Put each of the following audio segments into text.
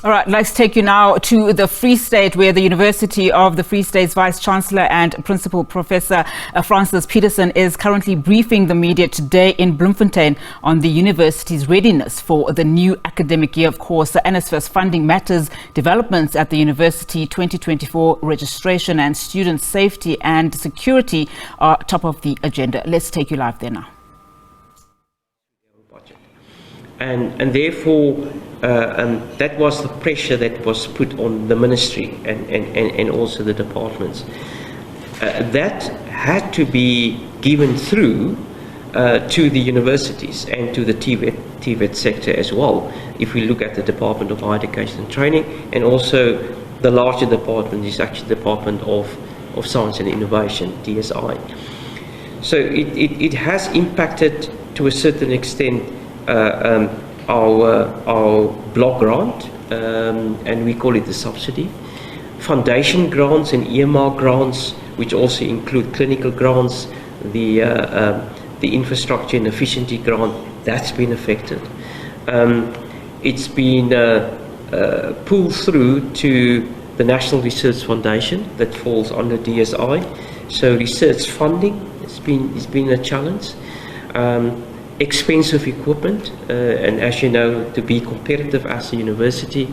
All right, let's take you now to the Free State, where the University of the Free State's Vice-Chancellor and Principal Professor Francis Petersen is currently briefing the media today in Bloemfontein on the university's readiness for the new academic year. Of course, the NSFAS funding matters, developments at the university 2024 registration and student safety and security are top of the agenda. Let's take you live there now. And therefore, that was the pressure that was put on the ministry and also the departments. That had to be given through to the universities and to the TVET sector as well. If we look at the Department of Higher Education and Training, and also the larger department is actually the Department of Science and Innovation, DSI. So it has impacted to a certain extent our block grant, and we call it the subsidy, foundation grants and earmark grants, which also include clinical grants, the infrastructure and efficiency grant, that's been affected. It's been pulled through to the National Research Foundation that falls under DSI. So research funding has been a challenge. Expensive equipment, and as you know, to be competitive as a university,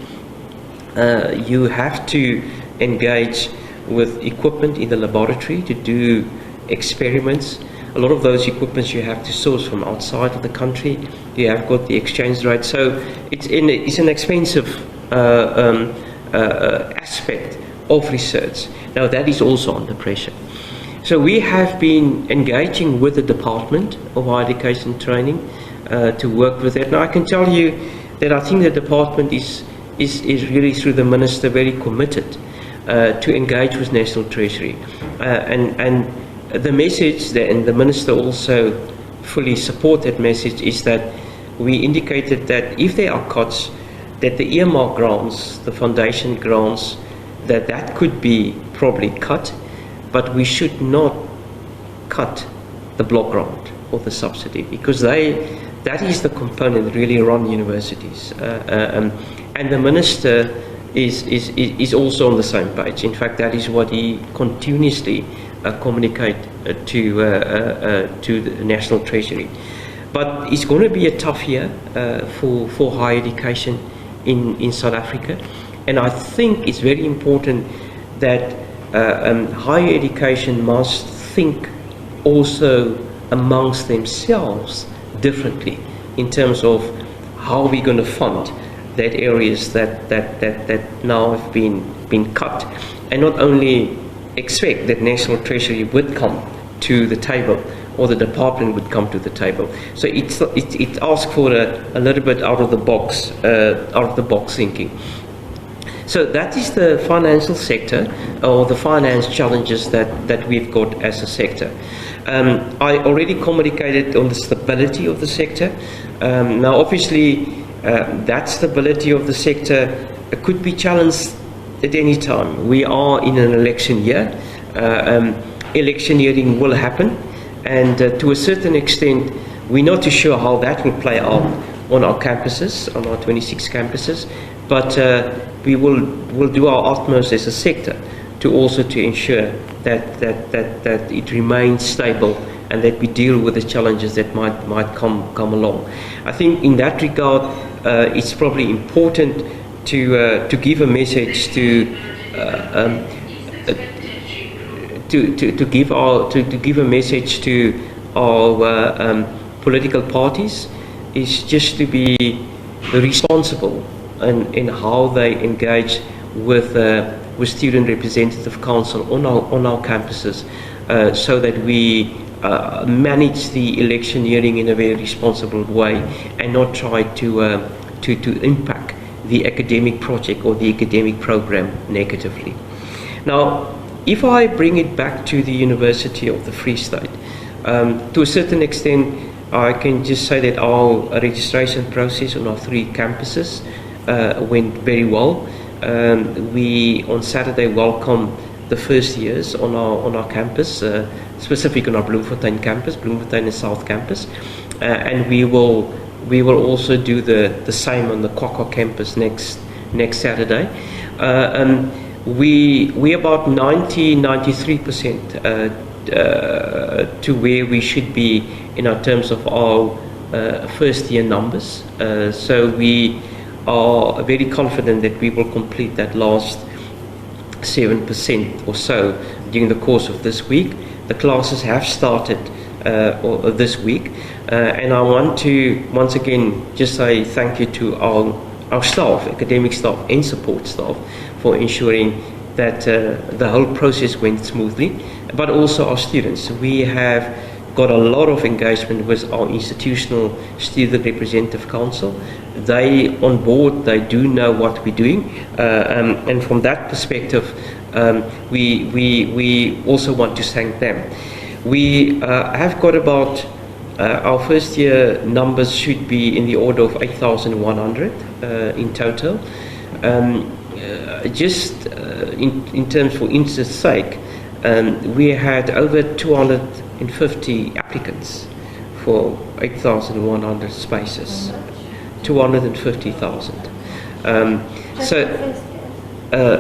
you have to engage with equipment in the laboratory to do experiments. A lot of those equipments you have to source from outside of the country. You have got the exchange rate, so it's an expensive aspect of research. Now that is also under pressure. So we have been engaging with the Department of Higher Education and Training to work with that. Now I can tell you that I think the department is really, through the Minister, very committed to engage with National Treasury. And the message, and the Minister also fully support that message, is that we indicated that if there are cuts, that the earmark grants, the foundation grants, that could be probably cut, but we should not cut the block grant or the subsidy, because that is the component that really run universities. And the Minister is also on the same page. In fact, that is what he continuously communicate to the National Treasury. But it's going to be a tough year for higher education in South Africa, and I think it's very important that higher education must think also amongst themselves differently in terms of how we're going to fund that areas that now have been cut, and not only expect that National Treasury would come to the table or the department would come to the table. So it asks for a little bit out of the box thinking. So that is the financial sector, or the finance challenges that we've got as a sector. I already communicated on the stability of the sector. Now obviously that stability of the sector could be challenged at any time. We are in an election year. Electioneering will happen, and to a certain extent we're not too sure how that will play out on our campuses, on our 26 campuses, but we will do our utmost as a sector to ensure that it remains stable and that we deal with the challenges that might come along. I think in that regard, it's probably important to give a message to give a message to our political parties, is just to be responsible in how they engage with Student Representative Council on our campuses, so that we manage the electioneering in a very responsible way and not try to impact the academic project or the academic program negatively. Now, if I bring it back to the University of the Free State, to a certain extent, I can just say that our registration process on our 3 campuses went very well. We on Saturday welcomed the first years on our campus, specifically on our Bloemfontein campus, Bloemfontein and South Campus, and we will also do the same on the Kwakwa campus next next Saturday. We about 93% to where we should be in our terms of our first year numbers. So we are very confident that we will complete that last 7% or so during the course of this week. The classes have started this week, and I want to once again just say thank you to our staff, academic staff and support staff, for ensuring that the whole process went smoothly, but also our students. We have got a lot of engagement with our institutional student representative council. They on board, they do know what we're doing, and from that perspective, we also want to thank them. We have got about our first year numbers should be in the order of 8,100 in total. Just in terms, for instance sake, we had over 250 applicants for 8,100 spaces. 250,000.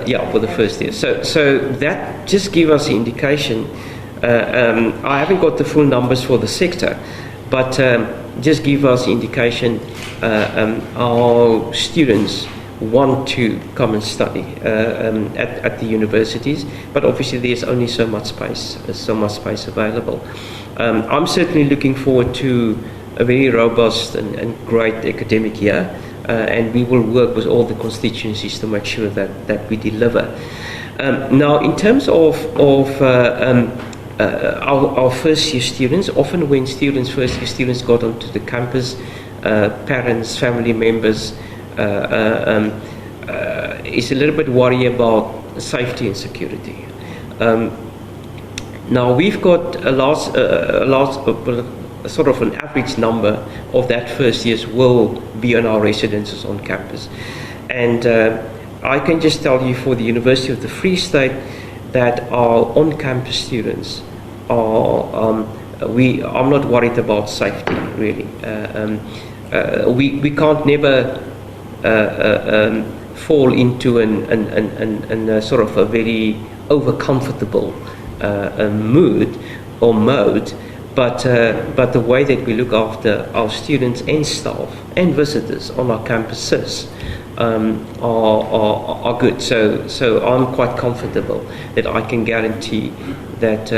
Yeah, for the first year. So that just gives us an indication. I haven't got the full numbers for the sector, but just give us an indication our students want to come and study at the universities, but obviously there's only so much space available. I'm certainly looking forward to a very robust and great academic year, and we will work with all the constituencies to make sure that we deliver. Now, in terms of our first year students, often when first year students got onto the campus, parents, family members is a little bit worried about safety and security. Now we've got sort of an average number of that first years will be on our residences on campus, and I can just tell you for the University of the Free State that our on-campus students are. I'm not worried about safety really. We can't never fall into an sort of a very over-comfortable mood or mode, but the way that we look after our students and staff and visitors on our campuses are good. So I'm quite comfortable that I can guarantee that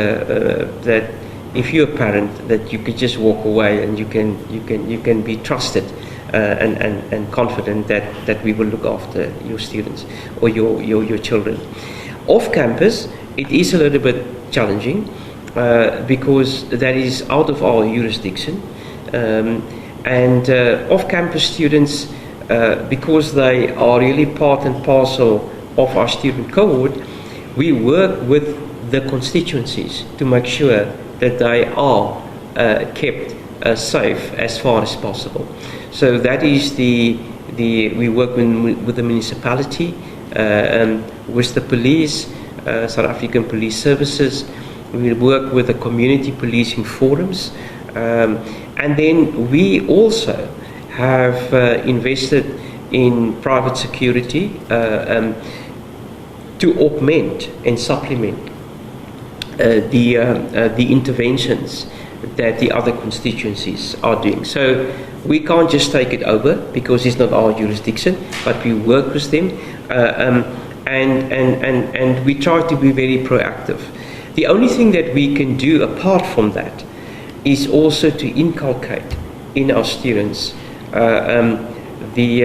if you're a parent, that you could just walk away and you can be trusted and confident that we will look after your students or your children. Off campus, it is a little bit challenging because that is out of our jurisdiction, and off campus students, because they are really part and parcel of our student cohort, we work with the constituencies to make sure that they are kept safe as far as possible. So that is we work with the municipality, with the police, South African Police Services. We work with the community policing forums, and then we also have invested in private security to augment and supplement the interventions that the other constituencies are doing. So we can't just take it over because it's not our jurisdiction, but we work with them, and we try to be very proactive. The only thing that we can do apart from that is also to inculcate in our students the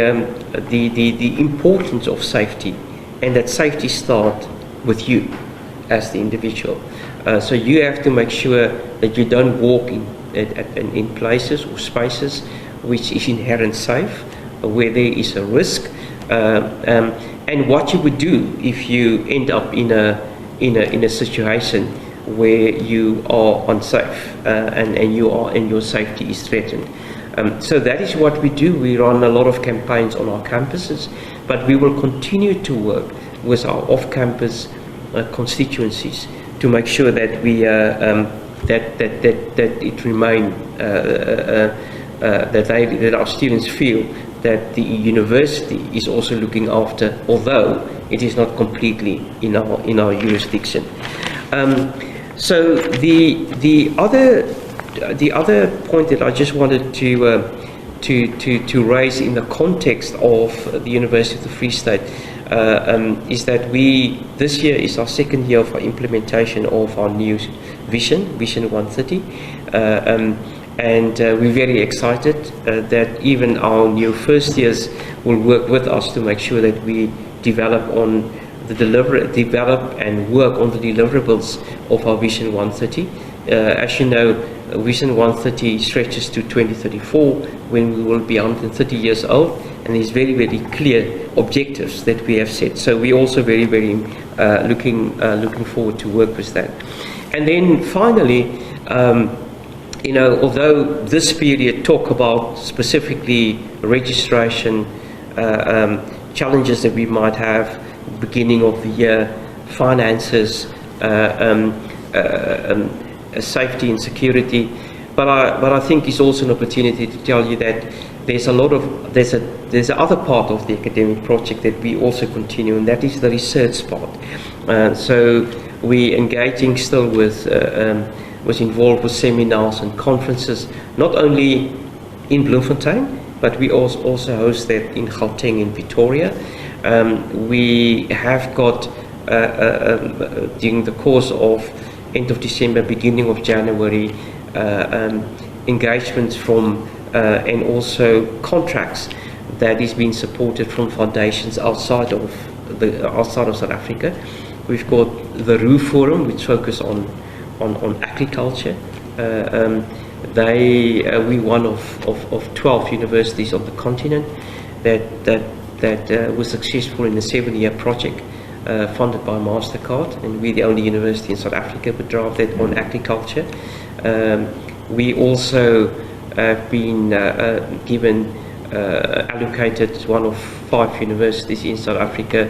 importance of safety, and that safety starts with you as the individual. So you have to make sure that you don't walk in places or spaces which is inherent safe, where there is a risk, and what you would do if you end up in a situation where you are unsafe and your safety is threatened. So that is what we do. We run a lot of campaigns on our campuses, but we will continue to work with our off-campus constituencies to make sure that we that it remain that our students feel that the university is also looking after, although it is not completely in our jurisdiction. So the other point that I just wanted to raise in the context of the University of the Free State is that this year is our second year of our implementation of our new Vision 130, and we're very excited that even our new first years will work with us to make sure that we develop and work on the deliverables of our Vision 130. As you know, Vision 130 stretches to 2034, when we will be 130 years old, and there's very, very clear objectives that we have set. So we're also very, very looking forward to work with that. And then finally, although this period talk about specifically registration challenges that we might have beginning of the year, finances, safety and security, but I think it's also an opportunity to tell you that there's another part of the academic project that we also continue, and that is the research part. So we're engaging still was involved with seminars and conferences, not only in Bloemfontein, but we also host that in Gauteng in Pretoria. We have got during the course of end of December, beginning of January, engagements from and also contracts that is being supported from foundations outside of South Africa. We've got the Roo Forum, which focus on agriculture. We're one of 12 universities on the continent that was successful in a 7-year project funded by MasterCard, and we're the only university in South Africa that drive that on agriculture. We also have been allocated one of 5 universities in South Africa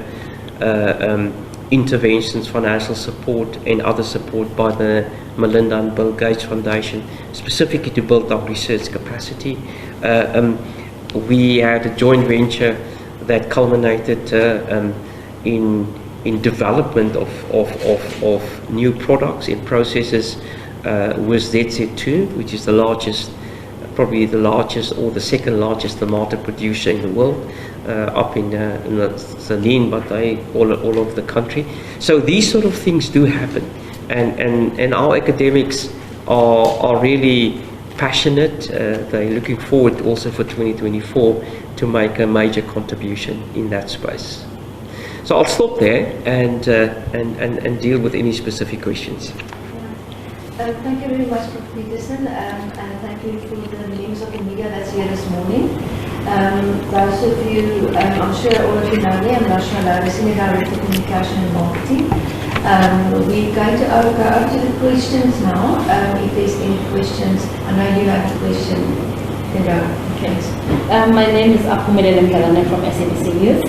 interventions, financial support and other support by the Melinda and Bill Gates Foundation, specifically to build our research capacity. We had a joint venture that culminated in development of new products and processes with ZZ2, which is the largest, probably the largest or the second largest tomato producer in the world, up in Zanin, but all over the country. So these sort of things do happen, and our academics are really passionate. They're looking forward also for 2024 to make a major contribution in that space. So I'll stop there and deal with any specific questions. Thank you very much, Prof. Petersen, and thank you for the names of the media that's here this morning. Those of you, I'm sure all of you know me, I'm National Lara, Senior Director of Communication and Marketing. We're going to go to the questions now. If there's any questions, I know you have a question. Okay. My name is Aphumelele Mkalane from SABC News.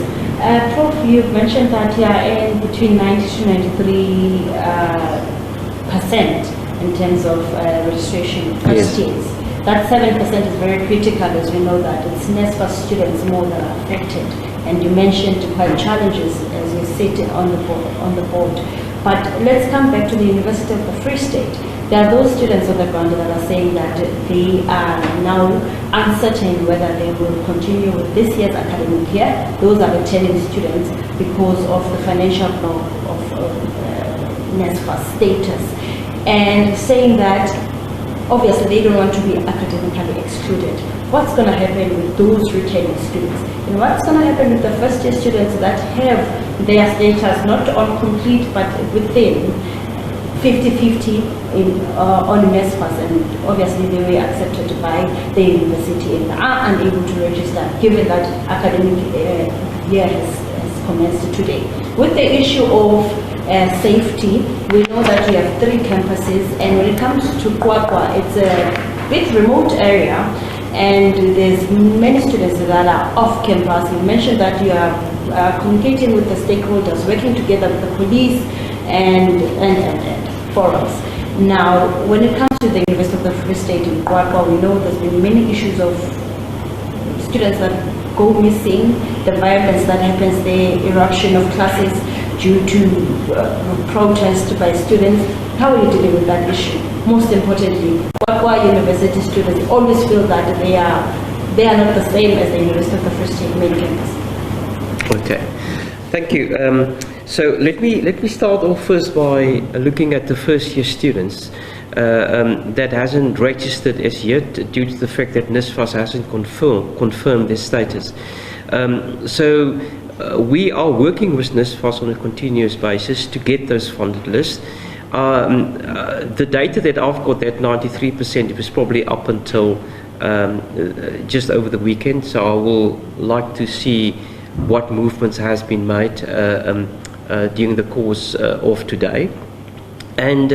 Prof, you've mentioned that you are in between 90 to 93% in terms of registration first years. That 7% is very critical, as we know that it's NSFAS students more that are affected. And you mentioned quite challenges as you sit on the board. But let's come back to the University of the Free State. There are those students on the ground that are saying that they are now uncertain whether they will continue with this year's academic year. Those are returning students because of the financial block of NSFAS status. And saying that obviously they don't want to be academically excluded. What's going to happen with those returning students? And what's going to happen with the first year students that have their status not on complete but within 50-50 on NSFAS, and obviously they were accepted by the university and are unable to register given that academic year has commenced today. With the issue of safety, we know that we have 3 campuses, and when it comes to Kwakwa, it's a bit remote area and there's many students that are off campus. You mentioned that you are communicating with the stakeholders, working together with the police and forums. Now, when it comes to the University of the Free State in Kwakwa, we know there's been many issues of students that go missing, the violence that happens there, eruption of classes due to protest by students. How are you dealing with that issue? Most importantly, why university students always feel that they are not the same as the University of the Free State main campus? Okay, thank you. So let me start off first by looking at the first year students that hasn't registered as yet due to the fact that NSFAS hasn't confirmed their status. We are working with NSFAS on a continuous basis to get those funded lists. The data that I've got, that 93%, it was probably up until just over the weekend, so I will like to see what movements has been made during the course of today, and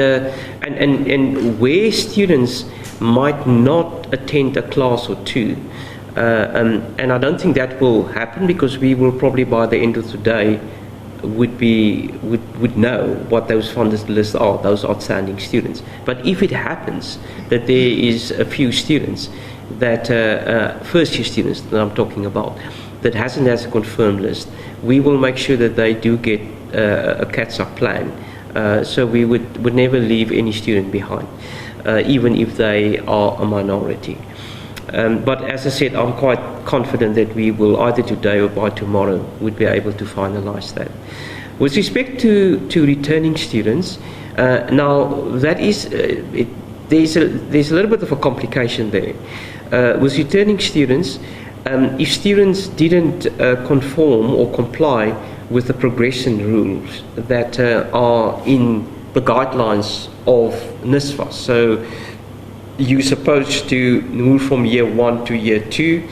where students might not attend a class or two, and I don't think that will happen, because we will probably by the end of today would know what those funded lists are, those outstanding students. But if it happens that there is a few students that first year students that I'm talking about that hasn't has a confirmed list, we will make sure that they do get a catch-up plan. So we would never leave any student behind, even if they are a minority. But as I said, I'm quite confident that we will either today or by tomorrow would be able to finalize that. With respect to returning students, now that is, there's a little bit of a complication there. With returning students, if students didn't conform or comply with the progression rules that are in the guidelines of NSFAS, so you're supposed to move from year 1 to year 2.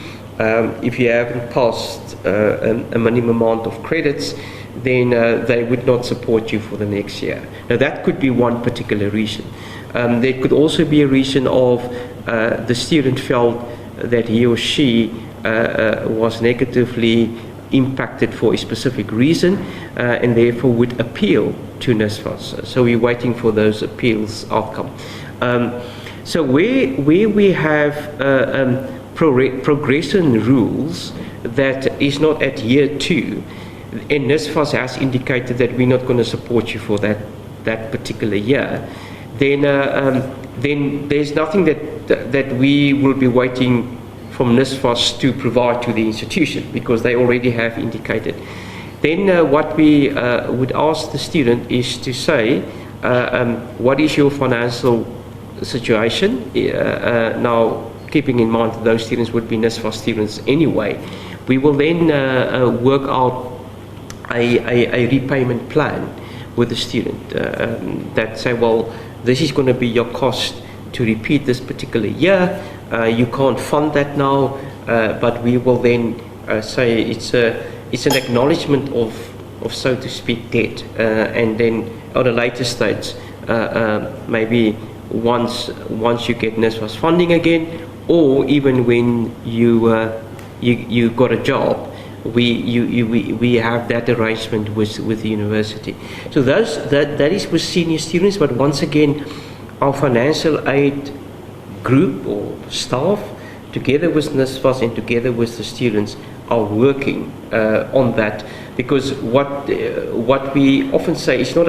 If you haven't passed a minimum amount of credits, then they would not support you for the next year. Now that could be one particular reason. There could also be a reason of the student felt that he or she was negatively impacted for a specific reason, and therefore would appeal to NSFAS. So we're waiting for those appeals outcome. So where we have progression rules that is not at year 2, and NSFAS has indicated that we're not going to support you for that particular year, then there's nothing that we will be waiting from NSFAS to provide to the institution, because they already have indicated. Then what we would ask the student is to say, what is your financial situation? Now, keeping in mind that those students would be NSFAS students anyway, we will then work out a repayment plan with the student that say, well, this is going to be your cost to repeat this particular year. You can't fund that now, but we will then say it's an acknowledgement of so to speak debt, and then at a later stage, maybe once you get NSFAS funding again, or even when you got a job, we have that arrangement with the university. So that is with senior students, but once again, our financial aid group or staff, together with NSFAS and together with the students, are working on that, because what we often say is not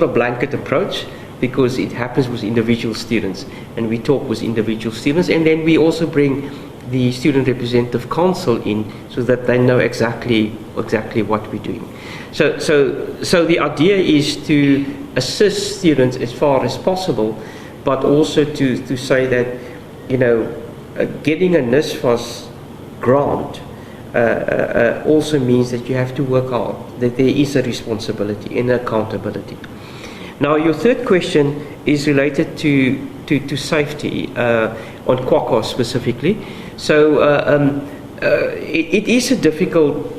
a blanket approach, because it happens with individual students, and we talk with individual students, and then we also bring the Student Representative Council in, so that they know exactly what we're doing. So the idea is to assist students as far as possible, but also to say that, you know, getting a NSFAS grant also means that you have to work hard, that there is a responsibility and accountability. Now, your third question is related to safety on Kwakwa specifically. So it is a difficult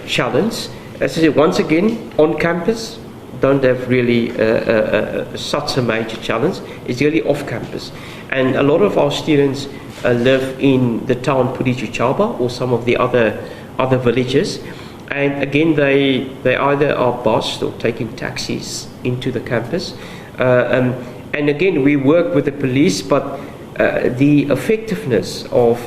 challenge. As I said, once again, on campus, don't have really such a major challenge. It's really off campus. And a lot of our students live in the town Purichuchaba or some of the other villages. And again, they either are bused or taking taxis into the campus. And again, we work with the police, but the effectiveness of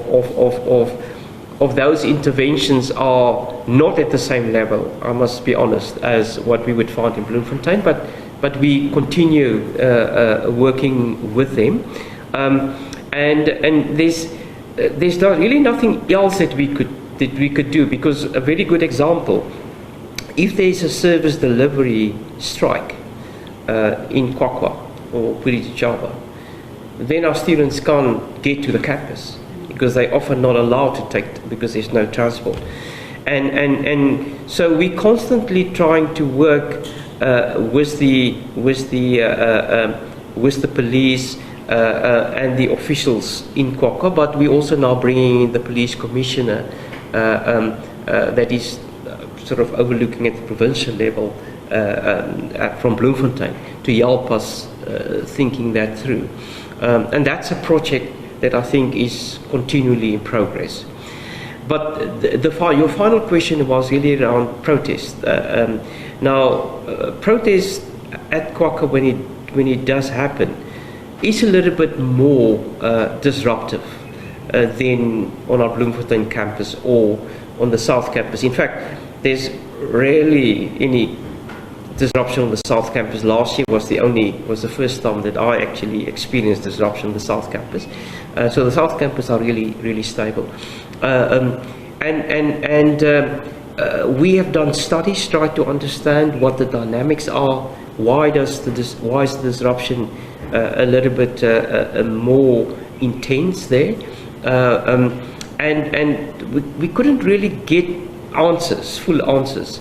of those interventions are not at the same level, I must be honest, as what we would find in Bloemfontein, but we continue working with them. And there's really nothing else that we could do, because a very good example, if there's a service delivery strike in Kwakwa or Puri-Java, then our students can't get to the campus because they're often not allowed to take, because there's no transport. And so we're constantly trying to work with the police and the officials in Kwakwa, but we also now bringing in the police commissioner that is sort of overlooking at the provincial level from Bloemfontein to help us thinking that through. And that's a project that I think is continually in progress. But your final question was really around protest. Now, protest at Kwakwa, when it does happen, is a little bit more disruptive than on our Bloemfontein campus or on the South campus. In fact, there's rarely any disruption on the South campus. Last year was the first time that I actually experienced disruption on the South campus. So the South campus are really stable. We have done studies, tried to understand what the dynamics are. Why is the disruption a little bit more intense there? And we couldn't really get full answers.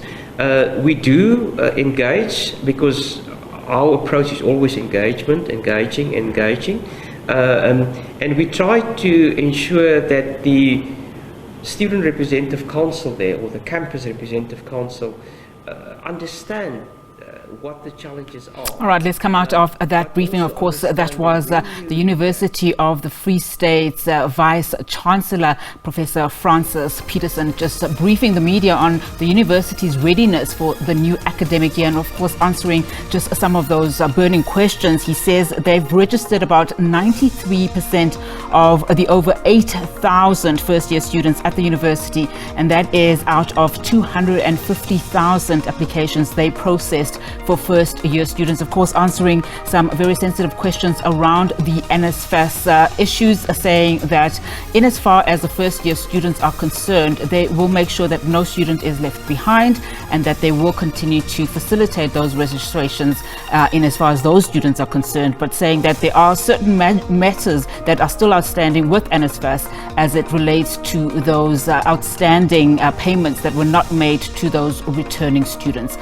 We do engage, because our approach is always engaging. And we try to ensure that the student representative council there, or the campus representative council, understand what the challenges are. All right, let's come out of that briefing. Of course, that was the University of the Free State's Vice-Chancellor, Professor Francis Petersen, just briefing the media on the university's readiness for the new academic year, and of course answering just some of those burning questions. He says they've registered about 93% of the over 8,000 first-year students at the university, and that is out of 250,000 applications they processed for first-year students. Of course, answering some very sensitive questions around the NSFAS issues, saying that in as far as the first-year students are concerned, they will make sure that no student is left behind, and that they will continue to facilitate those registrations in as far as those students are concerned, but saying that there are certain matters that are still outstanding with NSFAS as it relates to those outstanding payments that were not made to those returning students.